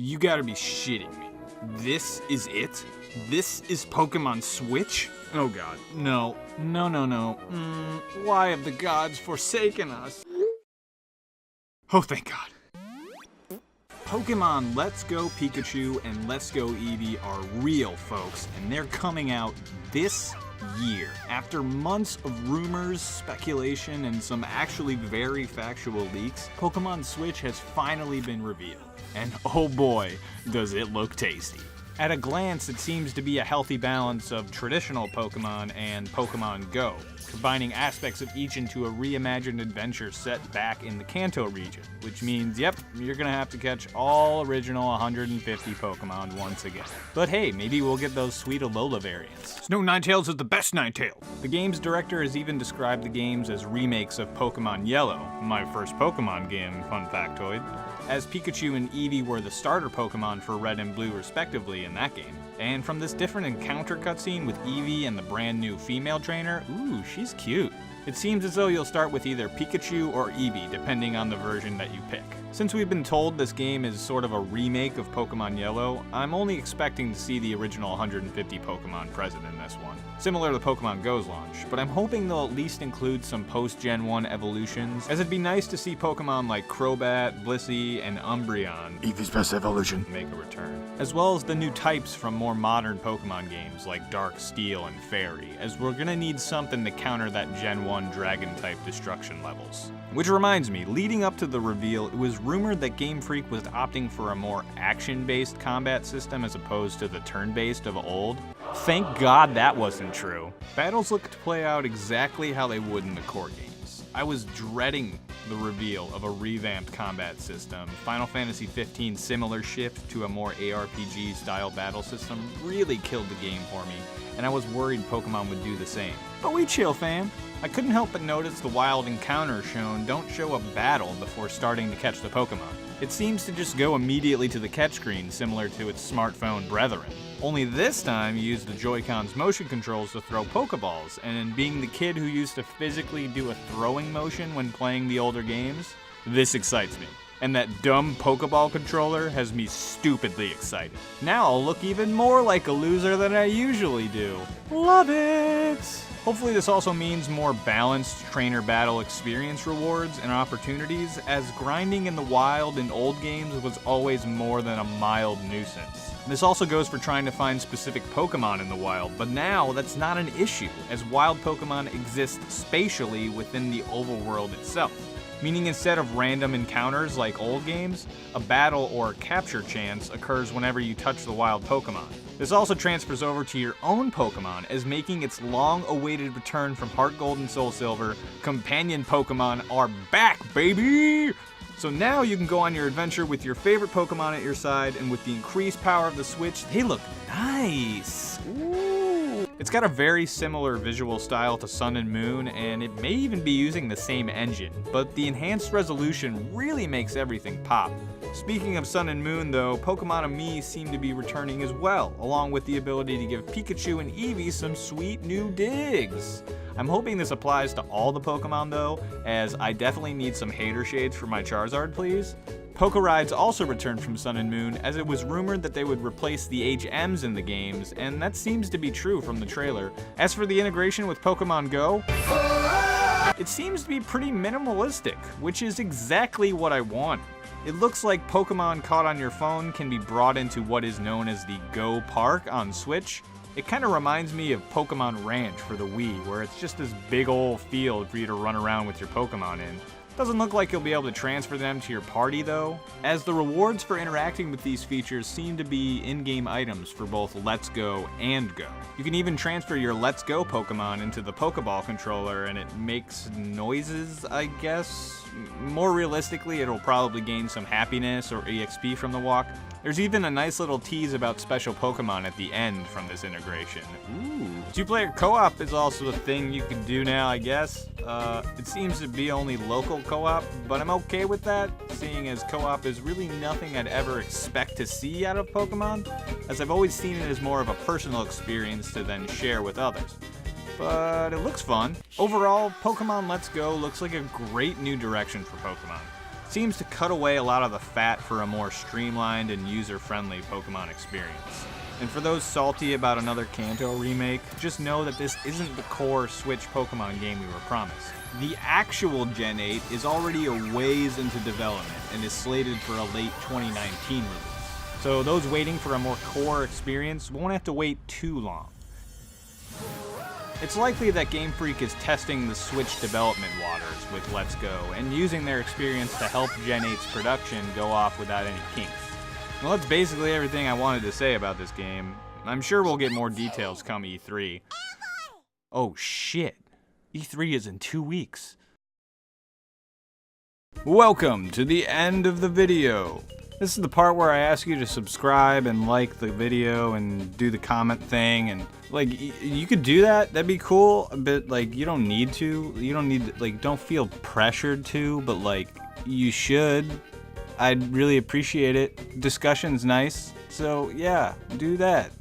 You gotta be shitting me. This is it? This is Pokemon Switch? Oh god, no. No. Why have the gods forsaken us? Oh, thank god. Pokemon Let's Go Pikachu and Let's Go Eevee are real, folks, and they're coming out this year. After months of rumors, speculation, and some actually very factual leaks, Pokemon Switch has finally been revealed. And oh boy, does it look tasty. At a glance, it seems to be a healthy balance of traditional Pokemon and Pokemon Go, combining aspects of each into a reimagined adventure set back in the Kanto region, which means, yep, you're gonna have to catch all original 150 Pokemon once again. But hey, maybe we'll get those sweet Alola variants. Snow Ninetales is the best Ninetale! The game's director has even described the games as remakes of Pokemon Yellow, my first Pokemon game, fun factoid, as Pikachu and Eevee were the starter Pokemon for Red and Blue respectively in that game. And from this different encounter cutscene with Eevee and the brand new female trainer, ooh, she's cute. It seems as though you'll start with either Pikachu or Eevee, depending on the version that you pick. Since we've been told this game is sort of a remake of Pokemon Yellow, I'm only expecting to see the original 150 Pokemon present in this one, similar to Pokemon Go's launch, but I'm hoping they'll at least include some post-Gen 1 evolutions, as it'd be nice to see Pokemon like Crobat, Blissey, and Umbreon, Eevee's best evolution, make a return, as well as the new types from more modern Pokemon games like Dark Steel and Fairy, as we're gonna need something to counter that Gen 1 Dragon-type destruction levels. Which reminds me, leading up to the reveal, it was rumored that Game Freak was opting for a more action-based combat system as opposed to the turn-based of old. Thank God that wasn't true. Battles looked to play out exactly how they would in the core games. I was dreading the reveal of a revamped combat system. Final Fantasy XV's similar shift to a more ARPG-style battle system really killed the game for me, and I was worried Pokemon would do the same. But we chill, fam. I couldn't help but notice the wild encounters shown don't show a battle before starting to catch the Pokemon. It seems to just go immediately to the catch screen, similar to its smartphone brethren. Only this time you use the Joy-Con's motion controls to throw Pokeballs, and being the kid who used to physically do a throwing motion when playing the older games, this excites me. And that dumb Pokeball controller has me stupidly excited. Now I'll look even more like a loser than I usually do. Love it! Hopefully this also means more balanced trainer battle experience rewards and opportunities, as grinding in the wild in old games was always more than a mild nuisance. This also goes for trying to find specific Pokemon in the wild, but now that's not an issue, as wild Pokemon exist spatially within the overworld itself. Meaning instead of random encounters like old games, a battle or capture chance occurs whenever you touch the wild Pokemon. This also transfers over to your own Pokemon, as making its long-awaited return from Heart Gold and Soul Silver, companion Pokemon are back, baby! So now you can go on your adventure with your favorite Pokemon at your side, and with the increased power of the Switch, they look nice! Ooh. It's got a very similar visual style to Sun and Moon, and it may even be using the same engine, but the enhanced resolution really makes everything pop. Speaking of Sun and Moon though, Pokemon Ami seem to be returning as well, along with the ability to give Pikachu and Eevee some sweet new digs. I'm hoping this applies to all the Pokemon though, as I definitely need some hater shades for my Charizard, please. Pokerides also returned from Sun and Moon, as it was rumored that they would replace the HMs in the games, and that seems to be true from the trailer. As for the integration with Pokemon Go, it seems to be pretty minimalistic, which is exactly what I want. It looks like Pokemon caught on your phone can be brought into what is known as the Go Park on Switch. It kind of reminds me of Pokemon Ranch for the Wii, where it's just this big old field for you to run around with your Pokemon in. Doesn't look like you'll be able to transfer them to your party though, as the rewards for interacting with these features seem to be in-game items for both Let's Go and Go. You can even transfer your Let's Go Pokemon into the Pokeball controller and it makes noises, I guess. More realistically, it'll probably gain some happiness or EXP from the walk. There's even a nice little tease about special Pokemon at the end from this integration. Ooh. Two-player co-op is also a thing you can do now, I guess. It seems to be only local co-op, but I'm okay with that, seeing as co-op is really nothing I'd ever expect to see out of Pokemon, as I've always seen it as more of a personal experience to then share with others. But it looks fun. Overall, Pokemon Let's Go looks like a great new direction for Pokemon. seems to cut away a lot of the fat for a more streamlined and user-friendly Pokemon experience. And for those salty about another Kanto remake, just know that this isn't the core Switch Pokemon game we were promised. The actual Gen 8 is already a ways into development and is slated for a late 2019 release. So those waiting for a more core experience won't have to wait too long. It's likely that Game Freak is testing the Switch development waters with Let's Go and using their experience to help Gen 8's production go off without any kinks. Well, that's basically everything I wanted to say about this game. I'm sure we'll get more details come E3. Oh shit, E3 is in 2 weeks. Welcome to the end of the video. This is the part where I ask you to subscribe and like the video and do the comment thing, and like you could do that, that'd be cool, but like you don't need to. You don't need to, like, don't feel pressured to, but like you should. I'd really appreciate it. Discussion's nice. So yeah, do that.